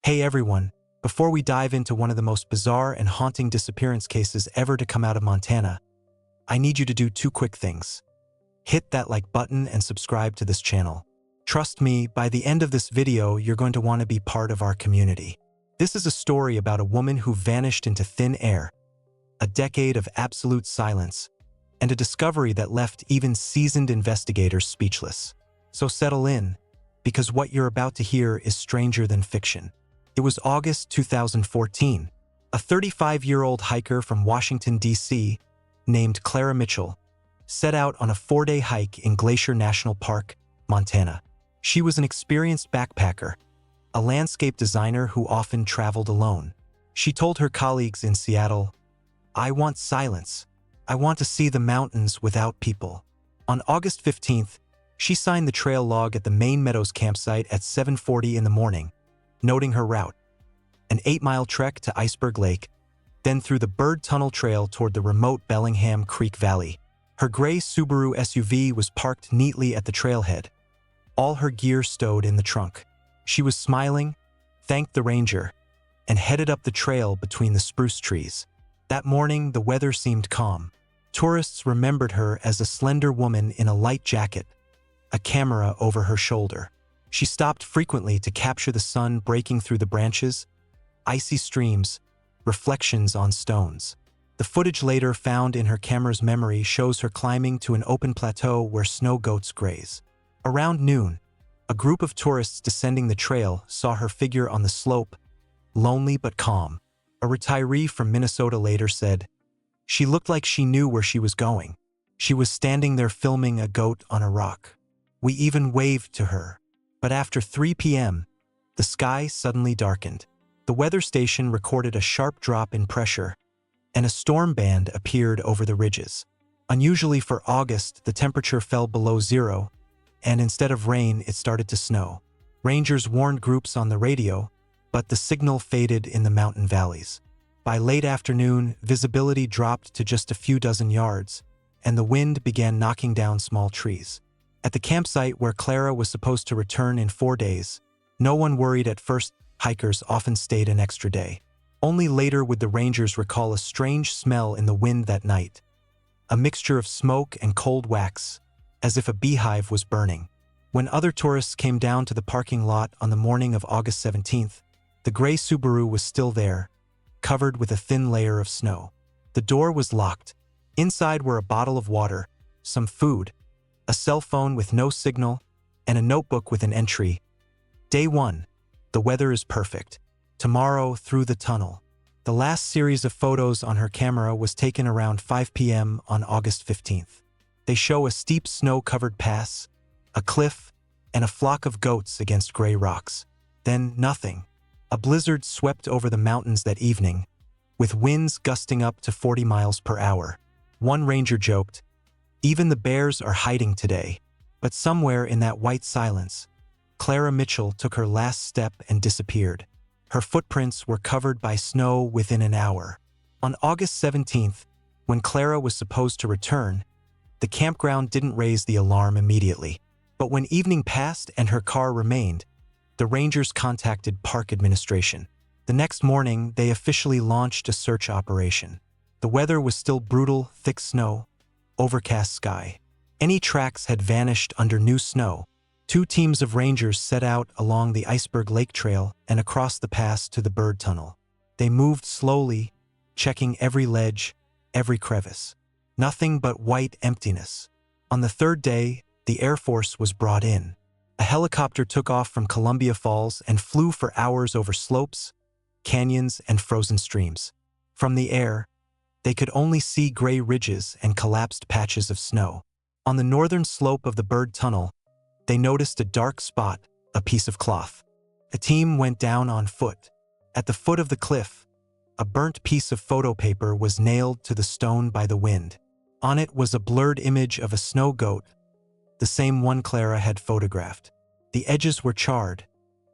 Hey everyone, before we dive into one of the most bizarre and haunting disappearance cases ever to come out of Montana, I need you to do two quick things. Hit that like button and subscribe to this channel. Trust me, by the end of this video, you're going to want to be part of our community. This is a story about a woman who vanished into thin air, a decade of absolute silence, and a discovery that left even seasoned investigators speechless. So settle in, because what you're about to hear is stranger than fiction. It was August 2014. A 35-year-old hiker from Washington, D.C., named Clara Mitchell, set out on a 4-day hike in Glacier National Park, Montana. She was an experienced backpacker, a landscape designer who often traveled alone. She told her colleagues in Seattle, "I want silence. I want to see the mountains without people." On August 15th, she signed the trail log at the Main Meadows campsite at 7:40 in the morning, noting her route: an 8-mile trek to Iceberg Lake, then through the Bird Tunnel Trail toward the remote Bellingham Creek Valley. Her gray Subaru SUV was parked neatly at the trailhead, all her gear stowed in the trunk. She was smiling, thanked the ranger, and headed up the trail between the spruce trees. That morning, the weather seemed calm. Tourists remembered her as a slender woman in a light jacket, a camera over her shoulder. She stopped frequently to capture the sun breaking through the branches, icy streams, reflections on stones. The footage later found in her camera's memory shows her climbing to an open plateau where snow goats graze. Around noon, a group of tourists descending the trail saw her figure on the slope, lonely but calm. A retiree from Minnesota later said, "She looked like she knew where she was going. She was standing there filming a goat on a rock. We even waved to her." But after 3 p.m., the sky suddenly darkened. The weather station recorded a sharp drop in pressure, and a storm band appeared over the ridges. Unusually for August, the temperature fell below zero, and instead of rain, it started to snow. Rangers warned groups on the radio, but the signal faded in the mountain valleys. By late afternoon, visibility dropped to just a few dozen yards, and the wind began knocking down small trees. At the campsite where Clara was supposed to return in 4 days, no one worried at first. Hikers often stayed an extra day. Only later would the rangers recall a strange smell in the wind that night, a mixture of smoke and cold wax, as if a beehive was burning. When other tourists came down to the parking lot on the morning of August 17th, the gray Subaru was still there, covered with a thin layer of snow. The door was locked. Inside were a bottle of water, some food, a cell phone with no signal, and a notebook with an entry: "Day 1. The weather is perfect. Tomorrow through the tunnel." The last series of photos on her camera was taken around 5 p.m. on August 15th. They show a steep snow-covered pass, a cliff, and a flock of goats against gray rocks. Then nothing. A blizzard swept over the mountains that evening, with winds gusting up to 40 miles per hour. One ranger joked, "Even the bears are hiding today." But somewhere in that white silence, Clara Mitchell took her last step and disappeared. Her footprints were covered by snow within an hour. On August 17th, when Clara was supposed to return, the campground didn't raise the alarm immediately. But when evening passed and her car remained, the rangers contacted park administration. The next morning, they officially launched a search operation. The weather was still brutal, thick snow, overcast sky. Any tracks had vanished under new snow. 2 teams of rangers set out along the Iceberg Lake Trail and across the pass to the Bird Tunnel. They moved slowly, checking every ledge, every crevice. Nothing but white emptiness. On the 3rd day, the Air Force was brought in. A helicopter took off from Columbia Falls and flew for hours over slopes, canyons, and frozen streams. From the air, they could only see gray ridges and collapsed patches of snow. On the northern slope of the Bird Tunnel, they noticed a dark spot, a piece of cloth. A team went down on foot. At the foot of the cliff, a burnt piece of photo paper was nailed to the stone by the wind. On it was a blurred image of a snow goat, the same one Clara had photographed. The edges were charred,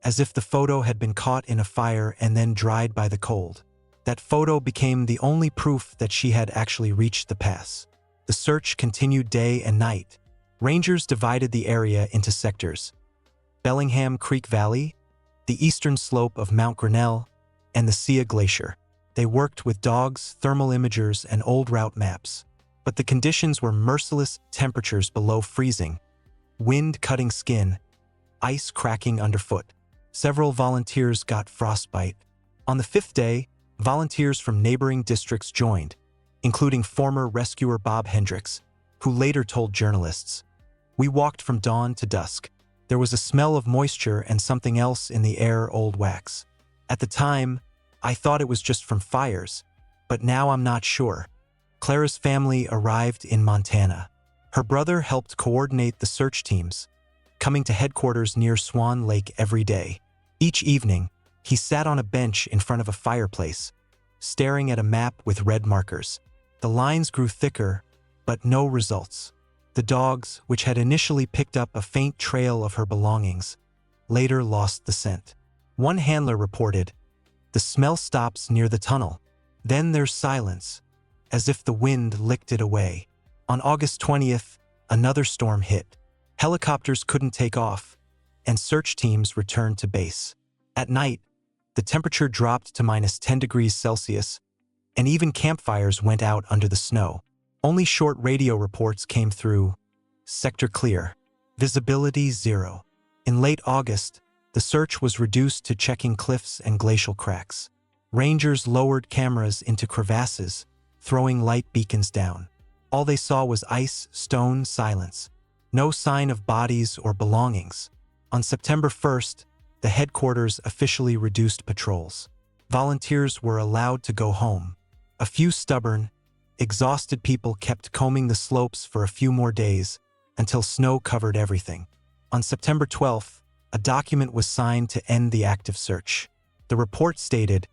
as if the photo had been caught in a fire and then dried by the cold. That photo became the only proof that she had actually reached the pass. The search continued day and night. Rangers divided the area into sectors: Bellingham Creek Valley, the eastern slope of Mount Grinnell, and the Siyeh Glacier. They worked with dogs, thermal imagers, and old route maps. But the conditions were merciless: temperatures below freezing, wind cutting skin, ice cracking underfoot. Several volunteers got frostbite. On the fifth day, volunteers from neighboring districts joined, including former rescuer Bob Hendricks, who later told journalists, "We walked from dawn to dusk. There was a smell of moisture and something else in the air, old wax. At the time, I thought it was just from fires, but now I'm not sure." Clara's family arrived in Montana. Her brother helped coordinate the search teams, coming to headquarters near Swan Lake every day. Each evening, he sat on a bench in front of a fireplace, staring at a map with red markers. The lines grew thicker, but no results. The dogs, which had initially picked up a faint trail of her belongings, later lost the scent. One handler reported, "The smell stops near the tunnel. Then there's silence, as if the wind licked it away." On August 20th, another storm hit. Helicopters couldn't take off, and search teams returned to base. At night, the temperature dropped to -10 degrees Celsius, and even campfires went out under the snow. Only short radio reports came through. Sector clear. Visibility 0. In late August, the search was reduced to checking cliffs and glacial cracks. Rangers lowered cameras into crevasses, throwing light beacons down. All they saw was ice, stone, silence. No sign of bodies or belongings. On September 1st, the headquarters officially reduced patrols. Volunteers were allowed to go home. A few stubborn, exhausted people kept combing the slopes for a few more days until snow covered everything. On September 12th, a document was signed to end the active search. The report stated,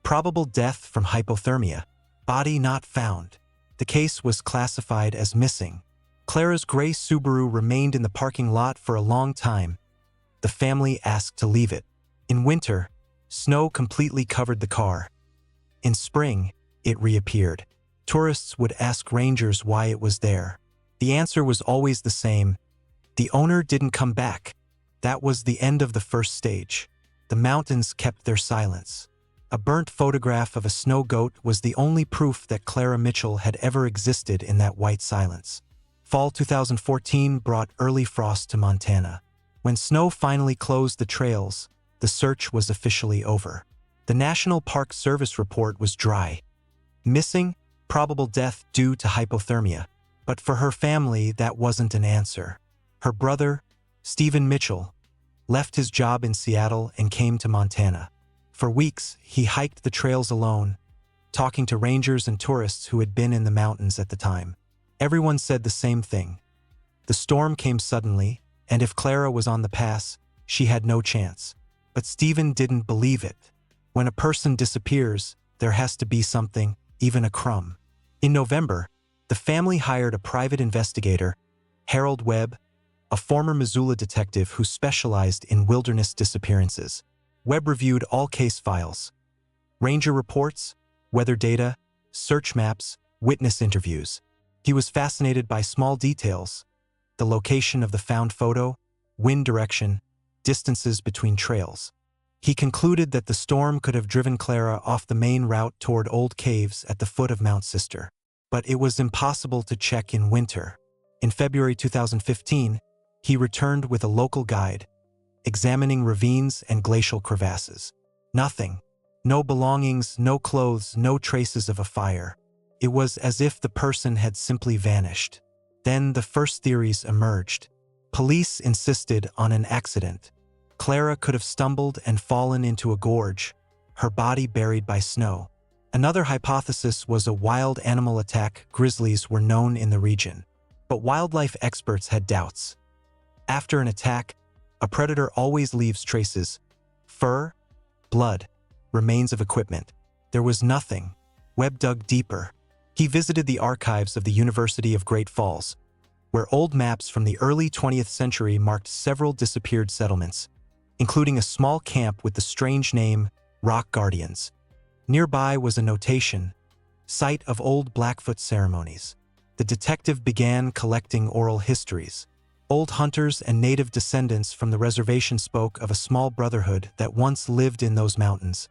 "Probable death from hypothermia. Body not found." The case was classified as missing. Clara's gray Subaru remained in the parking lot for a long time. The family asked to leave it. In winter, snow completely covered the car. In spring, it reappeared. Tourists would ask rangers why it was there. The answer was always the same: the owner didn't come back. That was the end of the first stage. The mountains kept their silence. A burnt photograph of a snow goat was the only proof that Clara Mitchell had ever existed in that white silence. Fall 2014 brought early frost to Montana. When snow finally closed the trails, the search was officially over. The National Park Service report was dry. Missing, probable death due to hypothermia. But for her family, that wasn't an answer. Her brother, Stephen Mitchell, left his job in Seattle and came to Montana. For weeks, he hiked the trails alone, talking to rangers and tourists who had been in the mountains at the time. Everyone said the same thing. The storm came suddenly, and if Clara was on the pass, she had no chance. But Stephen didn't believe it. When a person disappears, there has to be something, even a crumb. In November, the family hired a private investigator, Harold Webb, a former Missoula detective who specialized in wilderness disappearances. Webb reviewed all case files, ranger reports, weather data, search maps, witness interviews. He was fascinated by small details: the location of the found photo, wind direction, distances between trails. He concluded that the storm could have driven Clara off the main route toward old caves at the foot of Mount Siyeh. But it was impossible to check in winter. In February 2015, he returned with a local guide, examining ravines and glacial crevasses. Nothing. No belongings, no clothes, no traces of a fire. It was as if the person had simply vanished. Then the first theories emerged. Police insisted on an accident. Clara could have stumbled and fallen into a gorge, her body buried by snow. Another hypothesis was a wild animal attack. Grizzlies were known in the region. But wildlife experts had doubts. After an attack, a predator always leaves traces: fur, blood, remains of equipment. There was nothing. Webb dug deeper. He visited the archives of the University of Great Falls, where old maps from the early 20th century marked several disappeared settlements, including a small camp with the strange name Rock Guardians. Nearby was a notation: site of old Blackfoot ceremonies. The detective began collecting oral histories. Old hunters and native descendants from the reservation spoke of a small brotherhood that once lived in those mountains,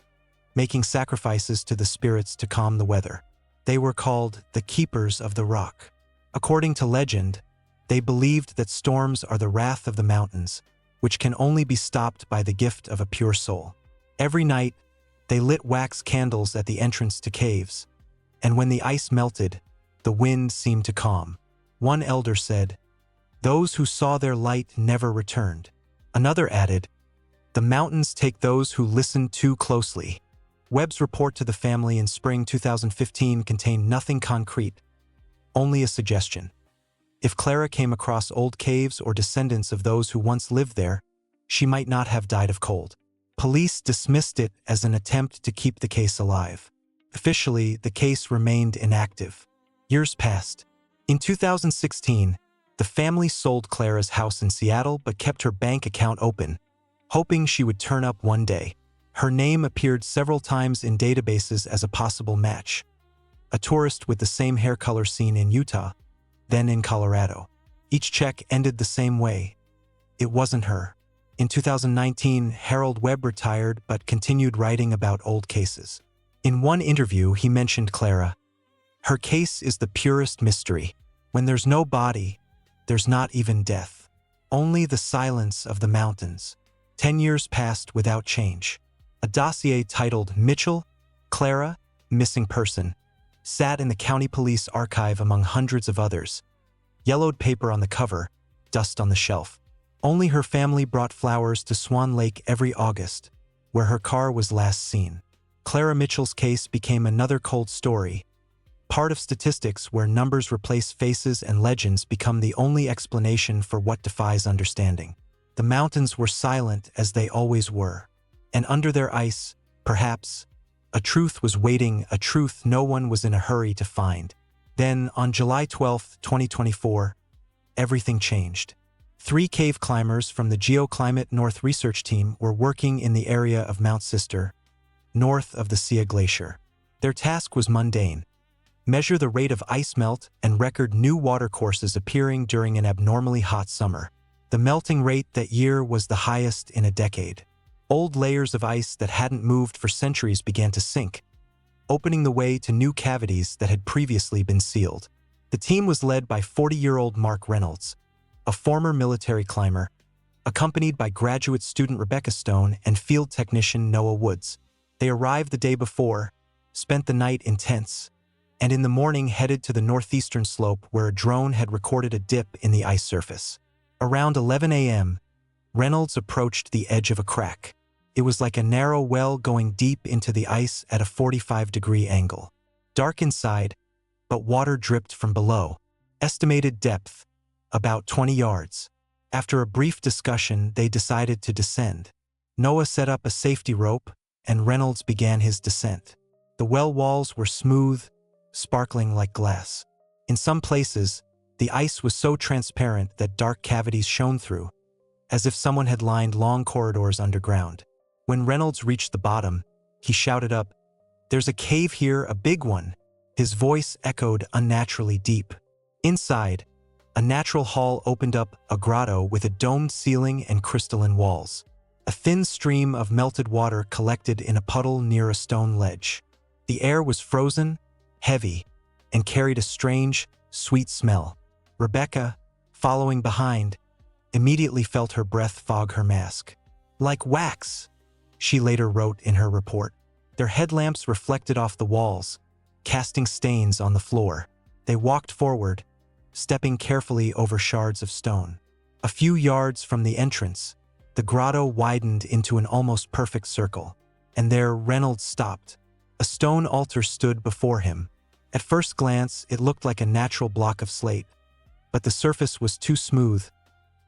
making sacrifices to the spirits to calm the weather. They were called the Keepers of the Rock. According to legend, they believed that storms are the wrath of the mountains, which can only be stopped by the gift of a pure soul. Every night, they lit wax candles at the entrance to caves, and when the ice melted, the wind seemed to calm. One elder said, "Those who saw their light never returned." Another added, "The mountains take those who listen too closely." Webb's report to the family in spring 2015 contained nothing concrete, only a suggestion. If Clara came across old caves or descendants of those who once lived there, she might not have died of cold. Police dismissed it as an attempt to keep the case alive. Officially, the case remained inactive. Years passed. In 2016, the family sold Clara's house in Seattle but kept her bank account open, hoping she would turn up one day. Her name appeared several times in databases as a possible match. A tourist with the same hair color seen in Utah, then in Colorado. Each check ended the same way. It wasn't her. In 2019, Harold Webb retired but continued writing about old cases. In one interview, he mentioned Clara. "Her case is the purest mystery. When there's no body, there's not even death. Only the silence of the mountains." 10 years passed without change. A dossier titled Mitchell, Clara, Missing Person sat in the county police archive among hundreds of others. Yellowed paper on the cover, dust on the shelf. Only her family brought flowers to Swan Lake every August, where her car was last seen. Clara Mitchell's case became another cold story, part of statistics where numbers replace faces and legends become the only explanation for what defies understanding. The mountains were silent as they always were, and under their ice, perhaps, a truth was waiting, a truth no one was in a hurry to find. Then, on July 12, 2024, everything changed. 3 cave climbers from the Geoclimate North research team were working in the area of Mount Siyeh, north of the Siyeh Glacier. Their task was mundane: measure the rate of ice melt and record new watercourses appearing during an abnormally hot summer. The melting rate that year was the highest in a decade. Old layers of ice that hadn't moved for centuries began to sink, opening the way to new cavities that had previously been sealed. The team was led by 40-year-old Mark Reynolds, a former military climber, accompanied by graduate student Rebecca Stone and field technician Noah Woods. They arrived the day before, spent the night in tents, and in the morning headed to the northeastern slope where a drone had recorded a dip in the ice surface. Around 11 a.m., Reynolds approached the edge of a crack. It was like a narrow well going deep into the ice at a 45-degree angle. Dark inside, but water dripped from below. Estimated depth, about 20 yards. After a brief discussion, they decided to descend. Noah set up a safety rope, and Reynolds began his descent. The well walls were smooth, sparkling like glass. In some places, the ice was so transparent that dark cavities shone through, as if someone had lined long corridors underground. When Reynolds reached the bottom, he shouted up, "There's a cave here, a big one." His voice echoed unnaturally deep. Inside, a natural hall opened up, a grotto with a domed ceiling and crystalline walls. A thin stream of melted water collected in a puddle near a stone ledge. The air was frozen, heavy, and carried a strange, sweet smell. Rebecca, following behind, immediately felt her breath fog her mask. "Like wax," she later wrote in her report. Their headlamps reflected off the walls, casting stains on the floor. They walked forward, stepping carefully over shards of stone. A few yards from the entrance, the grotto widened into an almost perfect circle, and there Reynolds stopped. A stone altar stood before him. At first glance, it looked like a natural block of slate, but the surface was too smooth,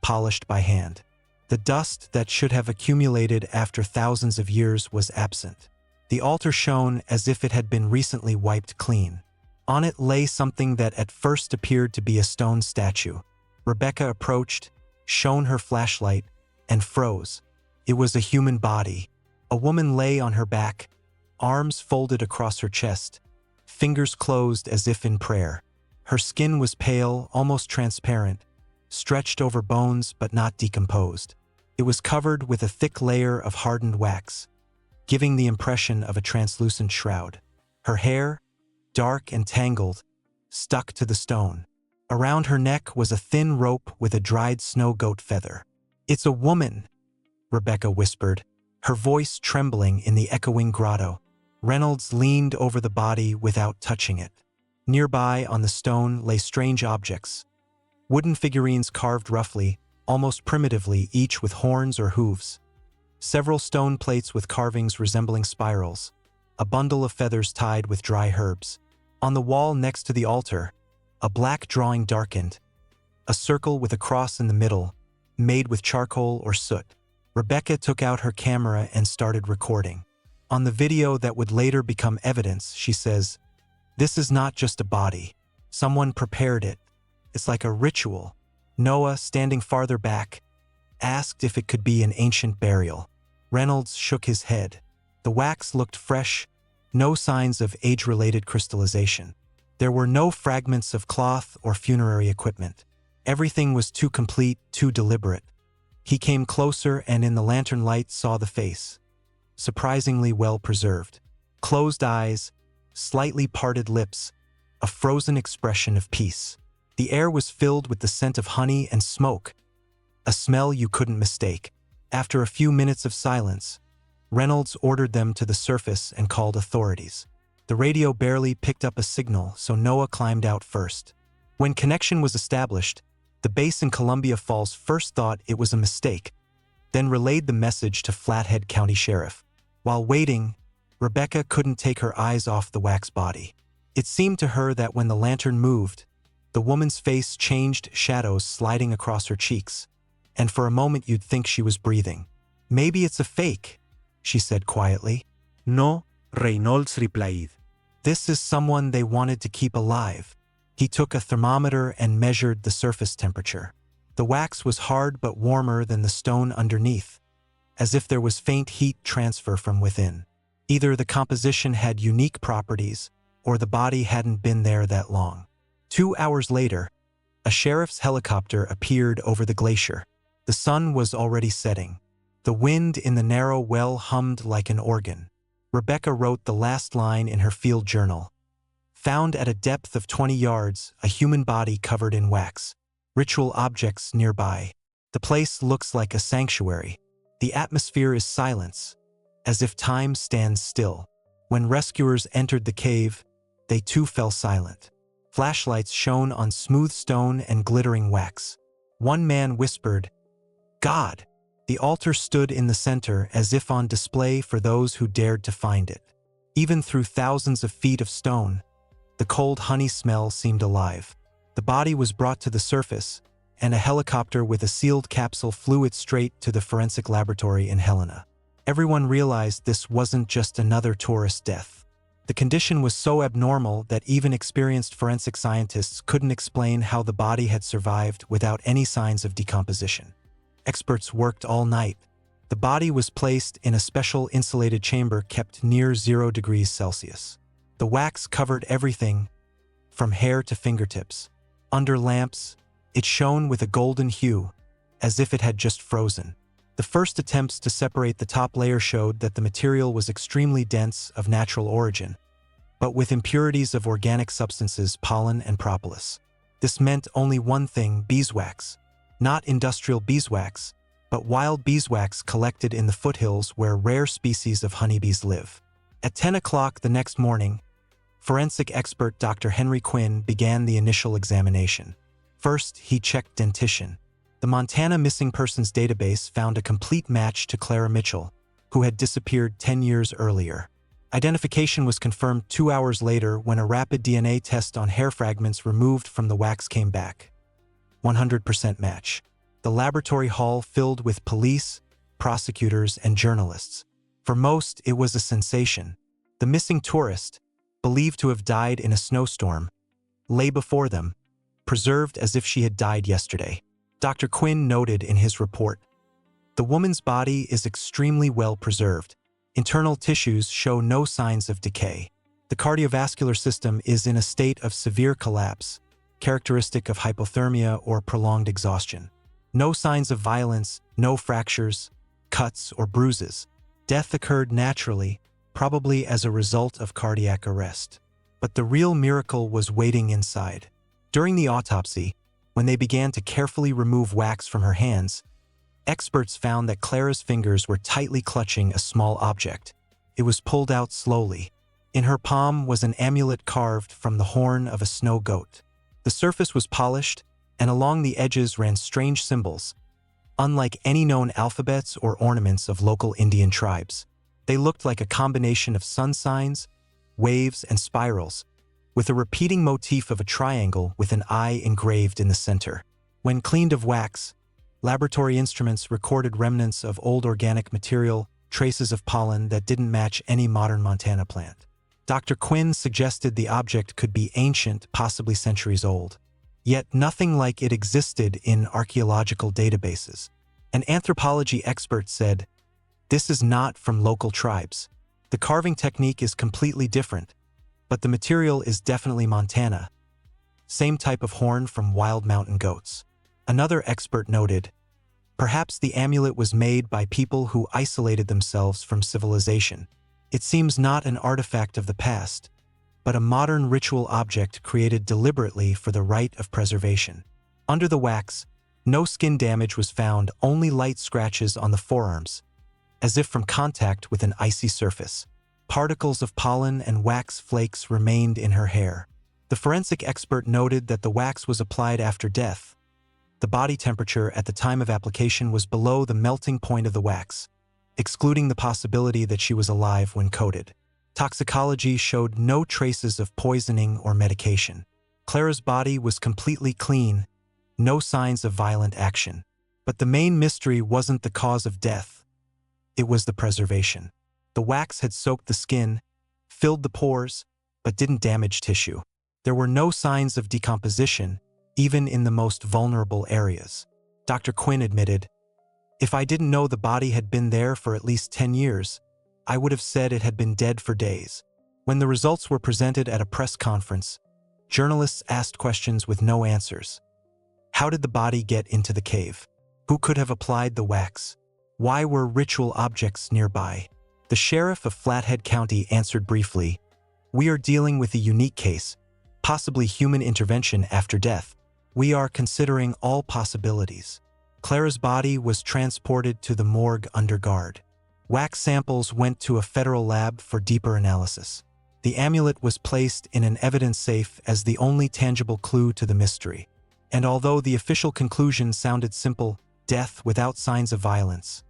polished by hand. The dust that should have accumulated after thousands of years was absent. The altar shone as if it had been recently wiped clean. On it lay something that at first appeared to be a stone statue. Rebecca approached, shone her flashlight, and froze. It was a human body. A woman lay on her back, arms folded across her chest, fingers closed as if in prayer. Her skin was pale, almost transparent, stretched over bones but not decomposed. It was covered with a thick layer of hardened wax, giving the impression of a translucent shroud. Her hair, dark and tangled, stuck to the stone. Around her neck was a thin rope with a dried snow goat feather. "It's a woman," Rebecca whispered, her voice trembling in the echoing grotto. Reynolds leaned over the body without touching it. Nearby on the stone lay strange objects. Wooden figurines carved roughly, almost primitively, each with horns or hooves. Several stone plates with carvings resembling spirals. A bundle of feathers tied with dry herbs. On the wall next to the altar, a black drawing darkened. A circle with a cross in the middle, made with charcoal or soot. Rebecca took out her camera and started recording. On the video that would later become evidence, she says, "This is not just a body. Someone prepared it. It's like a ritual." Noah, standing farther back, asked if it could be an ancient burial. Reynolds shook his head. The wax looked fresh, no signs of age-related crystallization. There were no fragments of cloth or funerary equipment. Everything was too complete, too deliberate. He came closer and in the lantern light saw the face. Surprisingly well preserved. Closed eyes, slightly parted lips, a frozen expression of peace. The air was filled with the scent of honey and smoke, a smell you couldn't mistake. After a few minutes of silence, Reynolds ordered them to the surface and called authorities. The radio barely picked up a signal, so Noah climbed out first. When connection was established, the base in Columbia Falls first thought it was a mistake, then relayed the message to Flathead County Sheriff. While waiting, Rebecca couldn't take her eyes off the wax body. It seemed to her that when the lantern moved, the woman's face changed, shadows sliding across her cheeks, and for a moment you'd think she was breathing. "Maybe it's a fake," she said quietly. "No," Reynolds replied. "This is someone they wanted to keep alive." He took a thermometer and measured the surface temperature. The wax was hard but warmer than the stone underneath, as if there was faint heat transfer from within. Either the composition had unique properties, or the body hadn't been there that long. 2 hours later, a sheriff's helicopter appeared over the glacier. The sun was already setting. The wind in the narrow well hummed like an organ. Rebecca wrote the last line in her field journal. "Found at a depth of 20 yards, a human body covered in wax. Ritual objects nearby. The place looks like a sanctuary. The atmosphere is silence, as if time stands still." When rescuers entered the cave, they too fell silent. Flashlights shone on smooth stone and glittering wax. One man whispered, "God!" The altar stood in the center as if on display for those who dared to find it. Even through thousands of feet of stone, the cold honey smell seemed alive. The body was brought to the surface, and a helicopter with a sealed capsule flew it straight to the forensic laboratory in Helena. Everyone realized this wasn't just another tourist death. The condition was so abnormal that even experienced forensic scientists couldn't explain how the body had survived without any signs of decomposition. Experts worked all night. The body was placed in a special insulated chamber kept near 0 degrees Celsius. The wax covered everything, from hair to fingertips. Under lamps, it shone with a golden hue, as if it had just frozen. The first attempts to separate the top layer showed that the material was extremely dense, of natural origin, but with impurities of organic substances, pollen and propolis. This meant only one thing: beeswax. Not industrial beeswax, but wild beeswax collected in the foothills where rare species of honeybees live. At 10 o'clock the next morning, forensic expert Dr. Henry Quinn began the initial examination. First, he checked dentition. The Montana Missing Persons Database found a complete match to Clara Mitchell, who had disappeared 10 years earlier. Identification was confirmed 2 hours later when a rapid DNA test on hair fragments removed from the wax came back. 100% match. The laboratory hall filled with police, prosecutors, and journalists. For most, it was a sensation. The missing tourist, believed to have died in a snowstorm, lay before them, preserved as if she had died yesterday. Dr. Quinn noted in his report, "The woman's body is extremely well preserved. Internal tissues show no signs of decay. The cardiovascular system is in a state of severe collapse, characteristic of hypothermia or prolonged exhaustion. No signs of violence, no fractures, cuts, or bruises. Death occurred naturally, probably as a result of cardiac arrest. But the real miracle was waiting inside. During the autopsy, when they began to carefully remove wax from her hands, experts found that Clara's fingers were tightly clutching a small object. It was pulled out slowly. In her palm was an amulet carved from the horn of a snow goat. The surface was polished, and along the edges ran strange symbols, unlike any known alphabets or ornaments of local Indian tribes. They looked like a combination of sun signs, waves, and spirals, with a repeating motif of a triangle with an eye engraved in the center. When cleaned of wax, laboratory instruments recorded remnants of old organic material, traces of pollen that didn't match any modern Montana plant. Dr. Quinn suggested the object could be ancient, possibly centuries old. Yet nothing like it existed in archaeological databases. An anthropology expert said, "This is not from local tribes. The carving technique is completely different, but the material is definitely Montana. Same type of horn from wild mountain goats." Another expert noted, "Perhaps the amulet was made by people who isolated themselves from civilization. It seems not an artifact of the past, but a modern ritual object created deliberately for the rite of preservation." Under the wax, no skin damage was found, only light scratches on the forearms, as if from contact with an icy surface. Particles of pollen and wax flakes remained in her hair. The forensic expert noted that the wax was applied after death. The body temperature at the time of application was below the melting point of the wax, excluding the possibility that she was alive when coated. Toxicology showed no traces of poisoning or medication. Clara's body was completely clean, no signs of violent action. But the main mystery wasn't the cause of death. It was the preservation. The wax had soaked the skin, filled the pores, but didn't damage tissue. There were no signs of decomposition, even in the most vulnerable areas. Dr. Quinn admitted, "If I didn't know the body had been there for at least 10 years, I would have said it had been dead for days." When the results were presented at a press conference, journalists asked questions with no answers. How did the body get into the cave? Who could have applied the wax? Why were ritual objects nearby? The sheriff of Flathead County answered briefly, "We are dealing with a unique case, possibly human intervention after death. We are considering all possibilities." Clara's body was transported to the morgue under guard. Wax samples went to a federal lab for deeper analysis. The amulet was placed in an evidence safe as the only tangible clue to the mystery. And although the official conclusion sounded simple, death without signs of violence,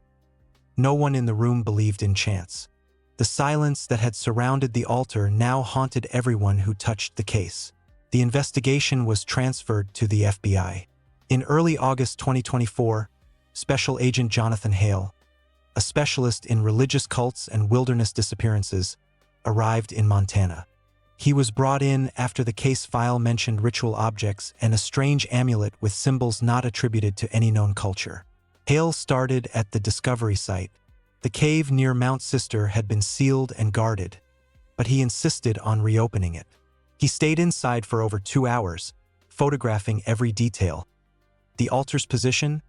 no one in the room believed in chance. The silence that had surrounded the altar now haunted everyone who touched the case. The investigation was transferred to the FBI. In early August 2024, Special Agent Jonathan Hale, a specialist in religious cults and wilderness disappearances, arrived in Montana. He was brought in after the case file mentioned ritual objects and a strange amulet with symbols not attributed to any known culture. Hale started at the discovery site. The cave near Mount Siyeh had been sealed and guarded, but he insisted on reopening it. He stayed inside for over 2 hours, photographing every detail. The altar's position,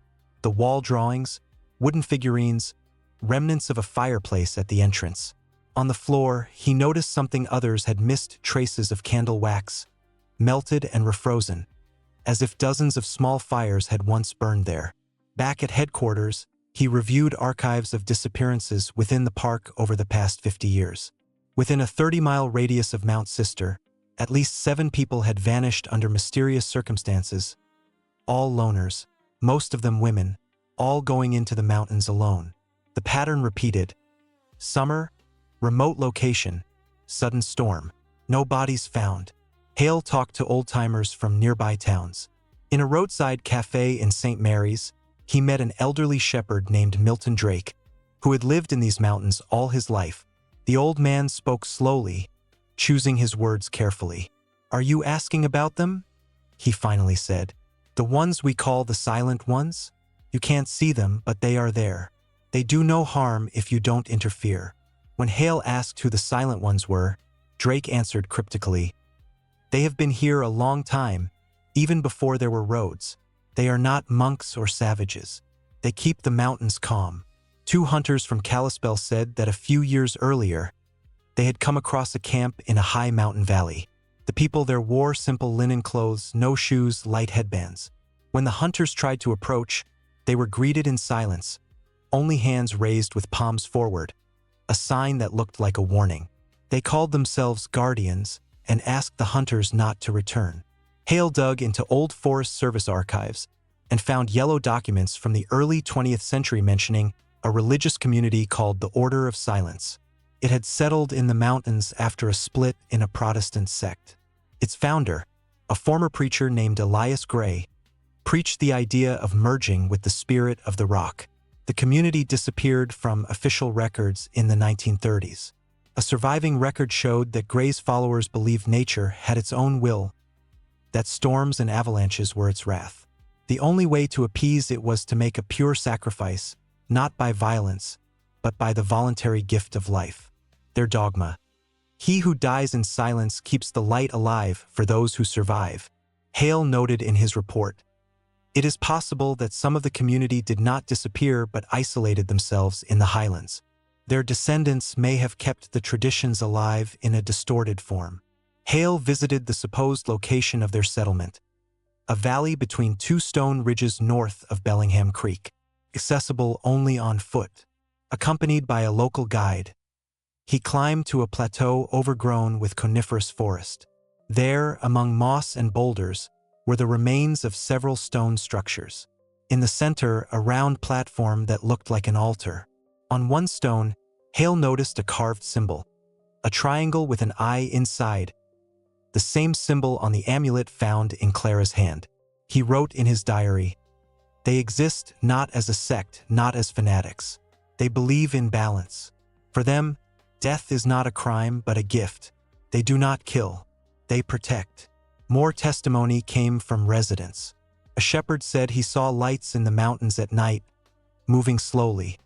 the wall drawings, wooden figurines, remnants of a fireplace at the entrance. On the floor, he noticed something others had missed: traces of candle wax, melted and refrozen, as if dozens of small fires had once burned there. Back at headquarters, he reviewed archives of disappearances within the park over the past 50 years. Within a 30-mile radius of Mount Siyeh, at least 7 people had vanished under mysterious circumstances, all loners, most of them women, all going into the mountains alone. The pattern repeated: summer, remote location, sudden storm, no bodies found. Hale talked to old-timers from nearby towns. In a roadside cafe in St. Mary's, he met an elderly shepherd named Milton Drake, who had lived in these mountains all his life. The old man spoke slowly, choosing his words carefully. "Are you asking about them?" he finally said. "The ones we call the silent ones? You can't see them, but they are there. They do no harm if you don't interfere." When Hale asked who the silent ones were, Drake answered cryptically, "They have been here a long time, even before there were roads. They are not monks or savages. They keep the mountains calm. 2 hunters from Kalispell said that a few years earlier, they had come across a camp in a high mountain valley. The people there wore simple linen clothes, no shoes, light headbands. When the hunters tried to approach, they were greeted in silence, only hands raised with palms forward, a sign that looked like a warning. They called themselves guardians and asked the hunters not to return. Hale dug into old Forest Service archives and found yellow documents from the early 20th century mentioning a religious community called the Order of Silence. It had settled in the mountains after a split in a Protestant sect. Its founder, a former preacher named Elias Gray, preached the idea of merging with the spirit of the rock. The community disappeared from official records in the 1930s. A surviving record showed that Gray's followers believed nature had its own will, that storms and avalanches were its wrath. The only way to appease it was to make a pure sacrifice, not by violence, but by the voluntary gift of life. Their dogma: he who dies in silence keeps the light alive for those who survive. Hale noted in his report, "It is possible that some of the community did not disappear but isolated themselves in the highlands. Their descendants may have kept the traditions alive in a distorted form." Hale visited the supposed location of their settlement, a valley between 2 stone ridges north of Bellingham Creek, accessible only on foot. Accompanied by a local guide, he climbed to a plateau overgrown with coniferous forest. There, among moss and boulders, were the remains of several stone structures. In the center, a round platform that looked like an altar. On one stone, Hale noticed a carved symbol, a triangle with an eye inside, the same symbol on the amulet found in Clara's hand. He wrote in his diary, "They exist not as a sect, not as fanatics. They believe in balance. For them, death is not a crime but a gift. They do not kill. They protect." More testimony came from residents. A shepherd said he saw lights in the mountains at night, moving slowly,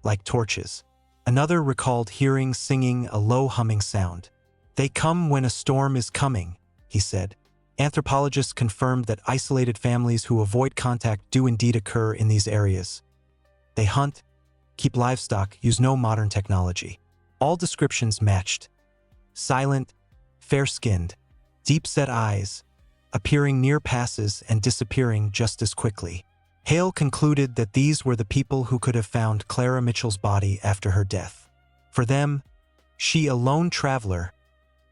like torches. Another recalled hearing singing a low humming sound. "They come when a storm is coming," he said. Anthropologists confirmed that isolated families who avoid contact do indeed occur in these areas. They hunt, keep livestock, use no modern technology. All descriptions matched. Silent, fair-skinned, deep-set eyes, appearing near passes and disappearing just as quickly. Hale concluded that these were the people who could have found Clara Mitchell's body after her death. For them, she, a lone traveler,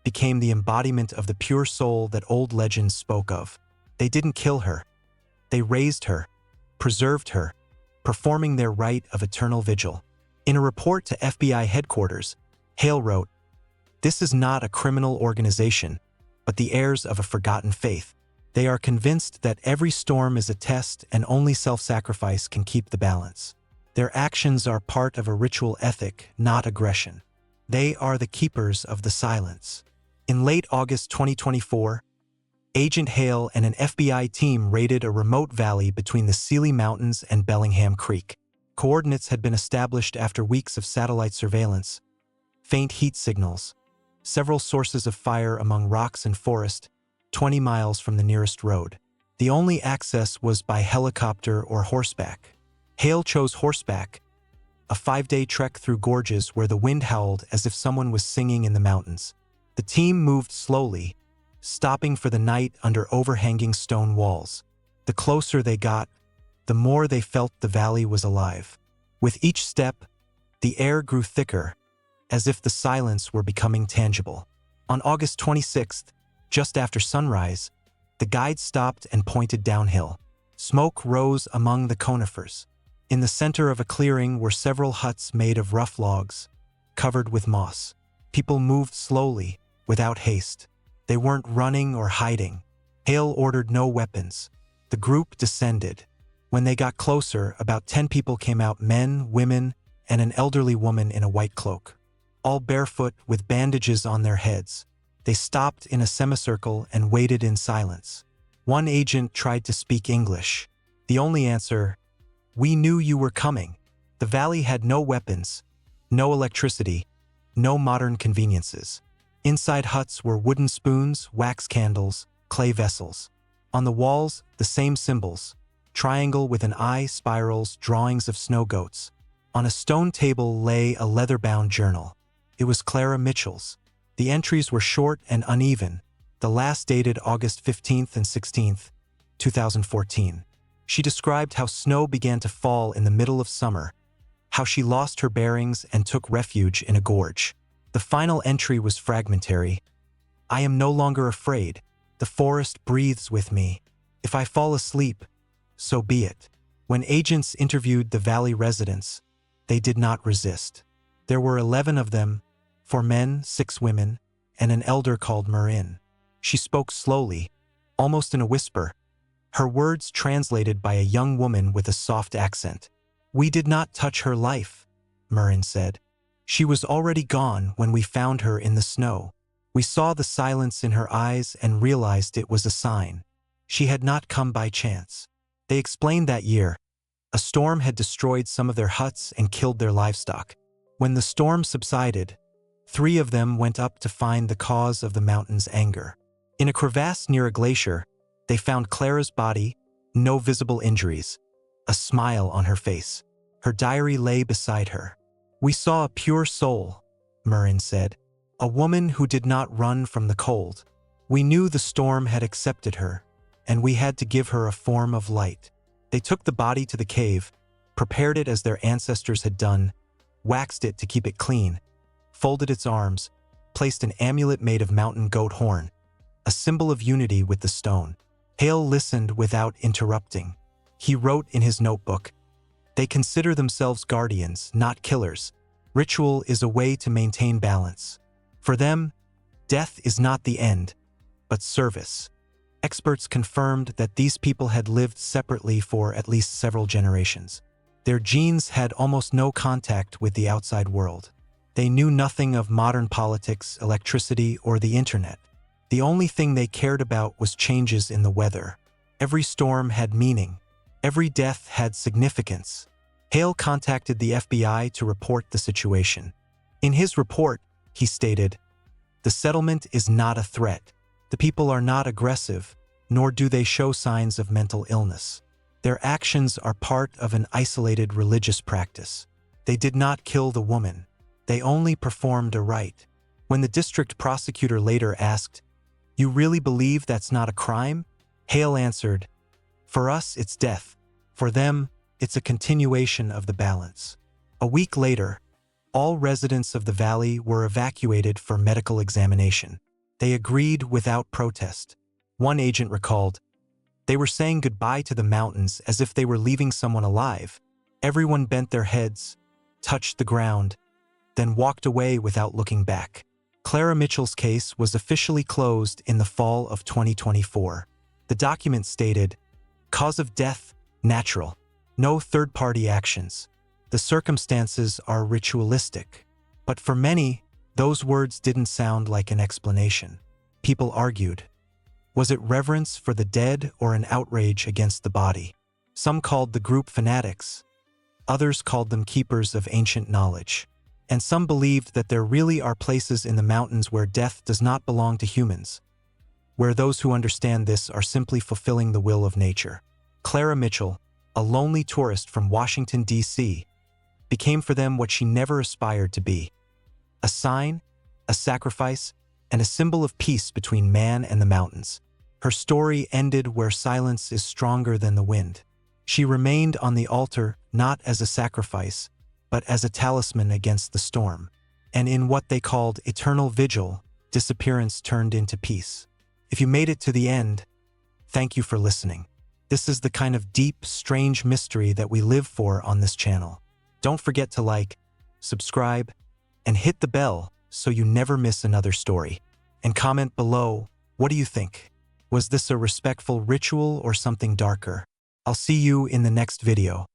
became the embodiment of the pure soul that old legends spoke of. They didn't kill her. They raised her, preserved her, performing their rite of eternal vigil. In a report to FBI headquarters, Hale wrote, "This is not a criminal organization, but the heirs of a forgotten faith. They are convinced that every storm is a test and only self-sacrifice can keep the balance. Their actions are part of a ritual ethic, not aggression. They are the keepers of the silence." In late August 2024, Agent Hale and an FBI team raided a remote valley between the Siyeh Mountains and Bellingham Creek. Coordinates had been established after weeks of satellite surveillance, faint heat signals, several sources of fire among rocks and forest, 20 miles from the nearest road. The only access was by helicopter or horseback. Hale chose horseback, a 5-day trek through gorges where the wind howled as if someone was singing in the mountains. The team moved slowly, stopping for the night under overhanging stone walls. The closer they got, the more they felt the valley was alive. With each step, the air grew thicker, as if the silence were becoming tangible. On August 26th, just after sunrise, the guide stopped and pointed downhill. Smoke rose among the conifers. In the center of a clearing were several huts made of rough logs, covered with moss. People moved slowly, without haste. They weren't running or hiding. Hale ordered no weapons. The group descended. When they got closer, about 10 people came out, men, women, and an elderly woman in a white cloak, all barefoot with bandages on their heads. They stopped in a semicircle and waited in silence. One agent tried to speak English. The only answer, "We knew you were coming." The valley had no weapons, no electricity, no modern conveniences. Inside huts were wooden spoons, wax candles, clay vessels. On the walls, the same symbols. Triangle with an eye, spirals, drawings of snow goats. On a stone table lay a leather-bound journal. It was Clara Mitchell's. The entries were short and uneven, the last dated August 15th and 16th, 2014. She described how snow began to fall in the middle of summer, how she lost her bearings and took refuge in a gorge. The final entry was fragmentary. I am no longer afraid. The forest breathes with me. If I fall asleep, so be it. When agents interviewed the valley residents, they did not resist. There were 11 of them, 4 men, 6 women, and an elder called Marin. She spoke slowly, almost in a whisper, her words translated by a young woman with a soft accent. We did not touch her life, Marin said. She was already gone when we found her in the snow. We saw the silence in her eyes and realized it was a sign. She had not come by chance. They explained that year, a storm had destroyed some of their huts and killed their livestock. When the storm subsided, 3 of them went up to find the cause of the mountain's anger. In a crevasse near a glacier, they found Clara's body, no visible injuries, a smile on her face. Her diary lay beside her. We saw a pure soul, Marin said, a woman who did not run from the cold. We knew the storm had accepted her, and we had to give her a form of light. They took the body to the cave, prepared it as their ancestors had done, waxed it to keep it clean, folded its arms, placed an amulet made of mountain goat horn, a symbol of unity with the stone. Hale listened without interrupting. He wrote in his notebook, "They consider themselves guardians, not killers. Ritual is a way to maintain balance. For them, death is not the end, but service." Experts confirmed that these people had lived separately for at least several generations. Their genes had almost no contact with the outside world. They knew nothing of modern politics, electricity, or the internet. The only thing they cared about was changes in the weather. Every storm had meaning. Every death had significance. Hale contacted the FBI to report the situation. In his report, he stated, "The settlement is not a threat. The people are not aggressive, nor do they show signs of mental illness. Their actions are part of an isolated religious practice. They did not kill the woman. They only performed a rite." When the district prosecutor later asked, "You really believe that's not a crime?" Hale answered, "For us, it's death. For them, it's a continuation of the balance." A week later, all residents of the valley were evacuated for medical examination. They agreed without protest. One agent recalled, "They were saying goodbye to the mountains as if they were leaving someone alive. Everyone bent their heads, touched the ground, then walked away without looking back." Clara Mitchell's case was officially closed in the fall of 2024. The document stated, "Cause of death, natural. No third-party actions. The circumstances are ritualistic." But for many, those words didn't sound like an explanation. People argued. Was it reverence for the dead or an outrage against the body? Some called the group fanatics. Others called them keepers of ancient knowledge. And some believed that there really are places in the mountains where death does not belong to humans, where those who understand this are simply fulfilling the will of nature. Clara Mitchell, a lonely tourist from Washington, D.C., became for them what she never aspired to be: a sign, a sacrifice, and a symbol of peace between man and the mountains. Her story ended where silence is stronger than the wind. She remained on the altar not as a sacrifice, but as a talisman against the storm. And in what they called eternal vigil, disappearance turned into peace. If you made it to the end, thank you for listening. This is the kind of deep, strange mystery that we live for on this channel. Don't forget to like, subscribe, and hit the bell so you never miss another story. And comment below, what do you think? Was this a respectful ritual or something darker? I'll see you in the next video.